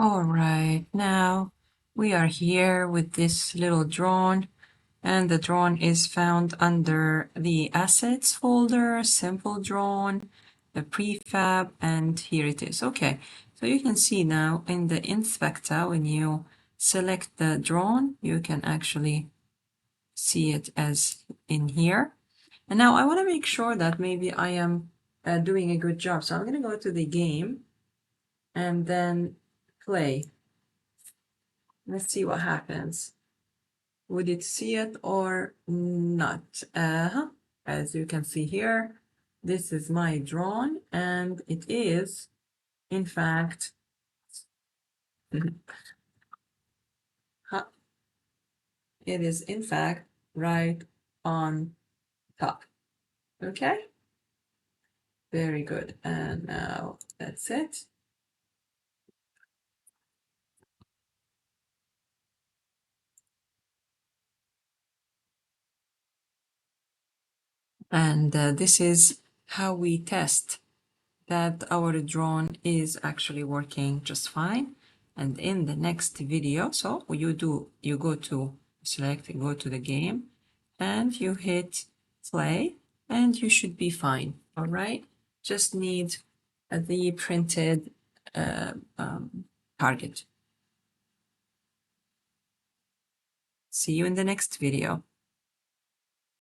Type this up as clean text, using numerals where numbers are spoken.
All right, now we are here with this little drone, and the drone is found under the assets folder, simple drone, the prefab, and here it is. Okay, so you can see now in the inspector, when you select the drone, you can actually see it as in here. And now I want to make sure that maybe I am doing a good job. So I'm going to go to the game and then play. Let's see what happens. Would it see it or not? As you can see here, this is my drone, and it is, in fact, it is in fact right on top. Okay, very good. And now that's it. And this is how we test that our drone is actually working just fine. And in the next video, so you go to select, go to the game, and you hit play, and you should be fine. All right, just need the printed target. See you in the next video.